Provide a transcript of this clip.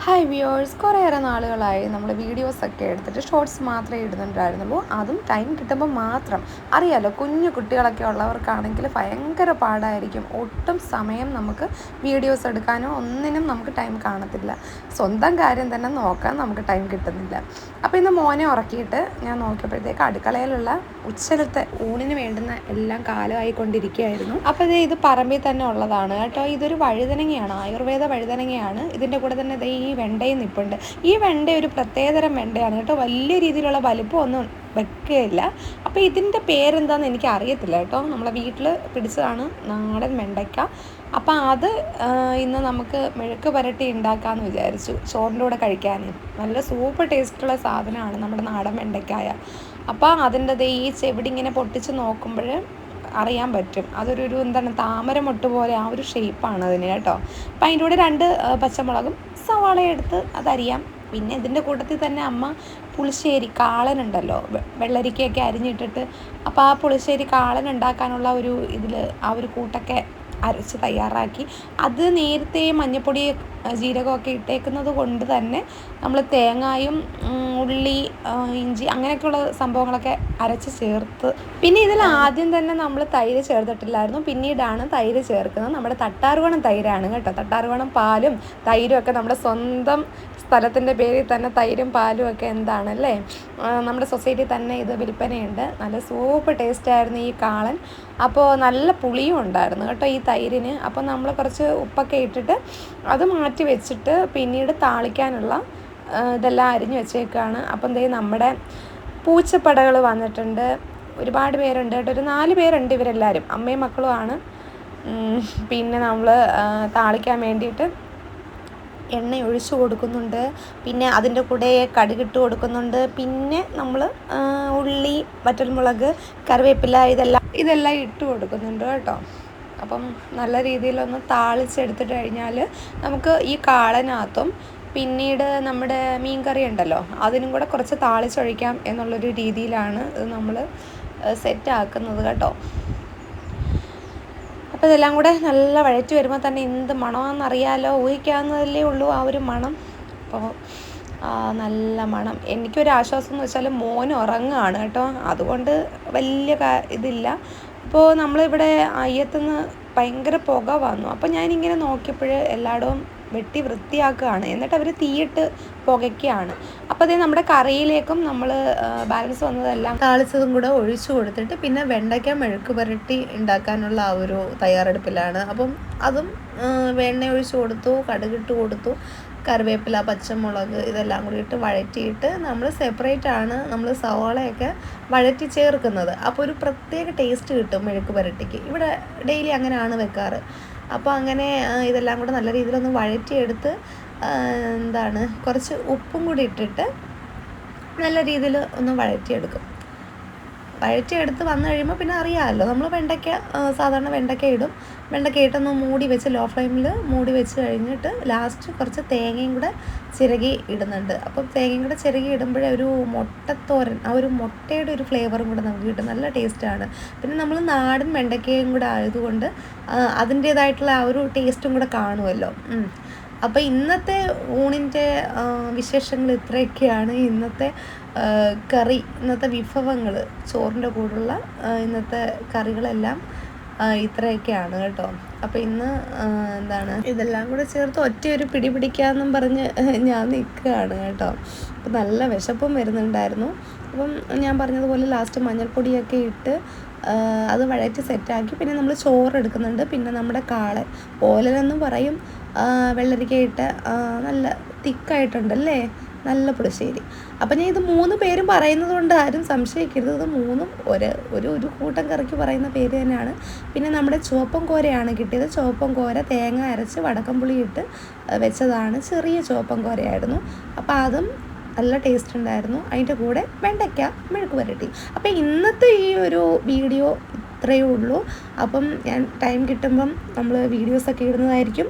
Hi viewers, കുറേയേറെ നാളുകളായി നമ്മൾ വീഡിയോസൊക്കെ എടുത്തിട്ട് ഷോർട്സ് മാത്രമേ ഇടുന്നുണ്ടായിരുന്നുള്ളൂ. അതും ടൈം കിട്ടുമ്പോൾ മാത്രം. അറിയാലോ, കുഞ്ഞു കുട്ടികളൊക്കെ ഉള്ളവർക്കാണെങ്കിൽ ഭയങ്കര പാടായിരിക്കും. ഒട്ടും സമയം നമുക്ക് വീഡിയോസ് എടുക്കാനോ ഒന്നിനും നമുക്ക് ടൈം കാണത്തില്ല. സ്വന്തം കാര്യം തന്നെ നോക്കാൻ നമുക്ക് ടൈം കിട്ടുന്നില്ല. അപ്പോൾ ഇന്ന് മോനെ ഉറക്കിയിട്ട് ഞാൻ നോക്കിയപ്പോഴത്തേക്ക് അടുക്കളയിലുള്ള ഉച്ചലത്തെ ഊണിന് വേണ്ടുന്ന എല്ലാം കാലമായിക്കൊണ്ടിരിക്കുകയായിരുന്നു. അപ്പോൾ ഇത് പറമ്പിൽ തന്നെ ഉള്ളതാണ് കേട്ടോ. ഇതൊരു വഴുതനങ്ങയാണ്, ആയുർവേദ വഴുതനങ്ങയാണ്. ഇതിൻ്റെ കൂടെ തന്നെ ഈ വെണ്ടയും നിൽപ്പുണ്ട്. ഈ വെണ്ട ഒരു പ്രത്യേകതരം വെണ്ടയാണ് കേട്ടോ. വലിയ രീതിയിലുള്ള വലിപ്പമൊന്നും വെക്കുകയില്ല. അപ്പോൾ ഇതിൻ്റെ പേരെന്താണെന്ന് എനിക്ക് അറിയത്തില്ല കേട്ടോ. നമ്മളെ വീട്ടിൽ പിടിച്ചതാണ് നാടൻ വെണ്ടയ്ക്ക. അപ്പോൾ അത് ഇന്ന് നമുക്ക് മെഴുക്ക് പുരട്ടി ഉണ്ടാക്കാമെന്ന് വിചാരിച്ചു, ചോറിൻ്റെ കൂടെ കഴിക്കാൻ. നല്ല സൂപ്പർ ടേസ്റ്റുള്ള സാധനമാണ് നമ്മുടെ നാടൻ വെണ്ടയ്ക്കായ. അപ്പോൾ അതിൻ്റെ ഈ ചെവിടി ഇങ്ങനെ പൊട്ടിച്ച് നോക്കുമ്പോൾ അറിയാൻ പറ്റും. അതൊരു എന്താണ്, താമരമൊട്ട് പോലെ ആ ഒരു ഷേപ്പാണ് അതിന് കേട്ടോ. അപ്പം അതിൻ്റെ കൂടെ 2 പച്ചമുളകും സവാള എടുത്ത് അതരിയാം. പിന്നെ ഇതിൻ്റെ കൂട്ടത്തിൽ തന്നെ അമ്മ പുളിശ്ശേരി കാളനുണ്ടല്ലോ, വെള്ളരിക്കയൊക്കെ അരിഞ്ഞിട്ടിട്ട്, അപ്പോൾ ആ പുളിശ്ശേരി കാളൻ ഉണ്ടാക്കാനുള്ള ഒരു ഇതിൽ ആ ഒരു കൂട്ടൊക്കെ അരച്ച് തയ്യാറാക്കി. അത് നേരത്തെ മഞ്ഞൾപ്പൊടി ജീരകമൊക്കെ ഇട്ടേക്കുന്നത് കൊണ്ട് തന്നെ നമ്മൾ തേങ്ങായും ഉള്ളി ഇഞ്ചി അങ്ങനെയൊക്കെയുള്ള സംഭവങ്ങളൊക്കെ അരച്ച് ചേർത്ത്. പിന്നെ ഇതിൽ ആദ്യം തന്നെ നമ്മൾ തൈര് ചേർത്തിട്ടില്ലായിരുന്നു, പിന്നീടാണ് തൈര് ചേർക്കുന്നത്. നമ്മുടെ തട്ടാറുകോണം തൈരാണ് കേട്ടോ. തട്ടാറുകോണം പാലും തൈരും ഒക്കെ നമ്മുടെ സ്വന്തം സ്ഥലത്തിൻ്റെ പേരിൽ തന്നെ തൈരും പാലും ഒക്കെ എന്താണല്ലേ. നമ്മുടെ സൊസൈറ്റിയിൽ തന്നെ ഇത് വിൽപ്പനയുണ്ട്. നല്ല സൂപ്പർ ടേസ്റ്റായിരുന്നു ഈ കാളൻ. അപ്പോൾ നല്ല പുളിയും ഉണ്ടായിരുന്നു കേട്ടോ ഈ തൈരിന്. അപ്പോൾ നമ്മൾ കുറച്ച് ഉപ്പൊക്കെ ഇട്ടിട്ട് അത് മാറ്റി വെച്ചിട്ട് പിന്നീട് താളിക്കാനുള്ള ഇതെല്ലാം അരിഞ്ഞ് വെച്ചേക്കാണ്. അപ്പം നമ്മുടെ പൂച്ചപ്പടകൾ വന്നിട്ടുണ്ട്. ഒരുപാട് പേരുണ്ട് കേട്ടോ, ഒരു 4 പേരുണ്ട്. ഇവരെല്ലാവരും അമ്മയും മക്കളുമാണ്. പിന്നെ നമ്മൾ താളിക്കാൻ വേണ്ടിയിട്ട് എണ്ണ ഒഴിച്ചു കൊടുക്കുന്നുണ്ട്. പിന്നെ അതിൻ്റെ കൂടെ കടുകിട്ട് കൊടുക്കുന്നുണ്ട്. പിന്നെ നമ്മൾ ഉള്ളി, വറ്റൽമുളക്, കറിവേപ്പില ഇതെല്ലാം ഇട്ട് കൊടുക്കുന്നുണ്ട് കേട്ടോ. അപ്പം നല്ല രീതിയിലൊന്ന് താളിച്ചെടുത്തിട്ട് കഴിഞ്ഞാൽ നമുക്ക് ഈ കാളനകത്തും പിന്നീട് നമ്മുടെ മീൻ കറി ഉണ്ടല്ലോ അതിനും കൂടെ കുറച്ച് താളിച്ചൊഴിക്കാം എന്നുള്ളൊരു രീതിയിലാണ് ഇത് നമ്മൾ സെറ്റാക്കുന്നത് കേട്ടോ. അപ്പോൾ ഇതെല്ലാം കൂടെ നല്ല വഴറ്റി വരുമ്പോൾ തന്നെ എന്ത് മണമാണെന്നറിയാലോ, ഊഹിക്കാവുന്നതല്ലേ ഉള്ളൂ ആ ഒരു മണം. അപ്പോൾ നല്ല മണം. എനിക്കൊരു ആശ്വാസം എന്ന് വെച്ചാൽ മോൻ ഉറങ്ങുകയാണ് കേട്ടോ, അതുകൊണ്ട് വലിയ ഇതില്ല. അപ്പോൾ നമ്മളിവിടെ അയ്യത്തുനിന്ന് ഭയങ്കര പുക വന്നു. അപ്പോൾ ഞാനിങ്ങനെ നോക്കിയപ്പോൾ എല്ലായിടവും വെട്ടി വൃത്തിയാക്കുകയാണ്. എന്നിട്ട് അവർ തീയിട്ട് പുകയ്ക്കുകയാണ്. അപ്പോൾ അതേ നമ്മുടെ കറിയിലേക്കും നമ്മൾ ബാലൻസ് വന്നതെല്ലാം താളിച്ചതും കൂടെ ഒഴിച്ചു കൊടുത്തിട്ട് പിന്നെ വെണ്ടയ്ക്ക മെഴുക്ക് പുരട്ടി ഉണ്ടാക്കാനുള്ള ആ ഒരു തയ്യാറെടുപ്പിലാണ്. അപ്പം അതും വെണ്ണ ഒഴിച്ചു കൊടുത്തു, കടുകിട്ട് കൊടുത്തു, കറിവേപ്പില, പച്ചമുളക് ഇതെല്ലാം കൂടി ഇട്ട് വഴറ്റിയിട്ട് നമ്മൾ സെപ്പറേറ്റ് ആണ് നമ്മൾ സവാളയൊക്കെ വഴറ്റി ചേർക്കുന്നത്. അപ്പോൾ ഒരു പ്രത്യേക ടേസ്റ്റ് കിട്ടും മെഴുക്ക് പുരട്ടിക്ക്. ഇവിടെ ഡെയിലി അങ്ങനെയാണ് വെക്കാറ്. അപ്പോൾ അങ്ങനെ ഇതെല്ലാം കൂടെ നല്ല രീതിയിലൊന്ന് വഴറ്റിയെടുത്ത് കുറച്ച് ഉപ്പും കൂടി ഇട്ടിട്ട് നല്ല രീതിയിൽ ഒന്ന് വഴറ്റിയെടുക്കും. വഴറ്റിയെടുത്ത് വന്നു കഴിയുമ്പോൾ പിന്നെ അറിയാമല്ലോ, നമ്മൾ സാധാരണ വെണ്ടയ്ക്ക ഇടും. വെണ്ടയ്ക്ക ഇട്ടൊന്ന് മൂടി വെച്ച് ലോ ഫ്ലെയിമിൽ മൂടി വെച്ച് കഴിഞ്ഞിട്ട് ലാസ്റ്റ് കുറച്ച് തേങ്ങയും കൂടെ ചിരകി ഇടുന്നുണ്ട്. അപ്പം തേങ്ങയും കൂടെ ചിരകി ഇടുമ്പോഴേ ഒരു മുട്ടത്തോരൻ, ആ ഒരു മുട്ടയുടെ ഒരു ഫ്ലേവറും കൂടെ നമുക്ക് കിട്ടും. നല്ല ടേസ്റ്റാണ്. പിന്നെ നമ്മൾ നാടൻ വെണ്ടയ്ക്കയും കൂടെ ആയതുകൊണ്ട് അതിൻ്റേതായിട്ടുള്ള ആ ഒരു ടേസ്റ്റും കൂടെ കാണുമല്ലോ. അപ്പോൾ ഇന്നത്തെ ഊണിൻ്റെ വിശേഷങ്ങൾ ഇത്രയൊക്കെയാണ്. ഇന്നത്തെ കറി, ഇന്നത്തെ വിഭവങ്ങൾ, ചോറിൻ്റെ കൂടെയുള്ള ഇന്നത്തെ കറികളെല്ലാം ഇത്രയൊക്കെയാണ് കേട്ടോ. അപ്പോൾ ഇന്ന് ഇതെല്ലാം കൂടെ ചേർത്ത് ഒറ്റയൊരു പിടി പിടിക്കാമെന്നും പറഞ്ഞ് ഞാൻ നിൽക്കുകയാണ് കേട്ടോ. അപ്പോൾ നല്ല വിശപ്പും വരുന്നുണ്ടായിരുന്നു. അപ്പം ഞാൻ പറഞ്ഞതുപോലെ ലാസ്റ്റ് മഞ്ഞൾപ്പൊടിയൊക്കെ ഇട്ട് അത് വഴറ്റി സെറ്റാക്കി. പിന്നെ നമ്മൾ ചോറ് എടുക്കുന്നുണ്ട്. പിന്നെ നമ്മുടെ കാളൻ ഓലനെന്നും പറയും, വെള്ളരിക്ക ഇട്ട് നല്ല തിക്കായിട്ടുണ്ടല്ലേ, നല്ല പുളിശ്ശേരി. അപ്പം ഞാൻ ഇത് 3 പേരും പറയുന്നത് കൊണ്ട് ആരും സംശയിക്കരുത്. ഇത് 3ഉം ഒരു കൂട്ടം കറിക്ക് പറയുന്ന പേര് തന്നെയാണ്. പിന്നെ നമ്മുടെ ചുവപ്പൻ കോരയാണ് കിട്ടിയത്. ചുവപ്പൻ കോര തേങ്ങ അരച്ച് വടക്കംപുളി ഇട്ട് വെച്ചതാണ്. ചെറിയ ചുവപ്പൻ കോരയായിരുന്നു. അപ്പോൾ അതും നല്ല ടേസ്റ്റ് ഉണ്ടായിരുന്നു. അതിൻ്റെ കൂടെ വെണ്ടയ്ക്ക മെഴുക്ക് പുരട്ടി. അപ്പോൾ ഇന്നത്തെ ഈ ഒരു വീഡിയോ ഇത്രയേ ഉള്ളൂ. അപ്പം ഞാൻ ടൈം കിട്ടുമ്പം നമ്മൾ വീഡിയോസൊക്കെ ഇടുന്നതായിരിക്കും.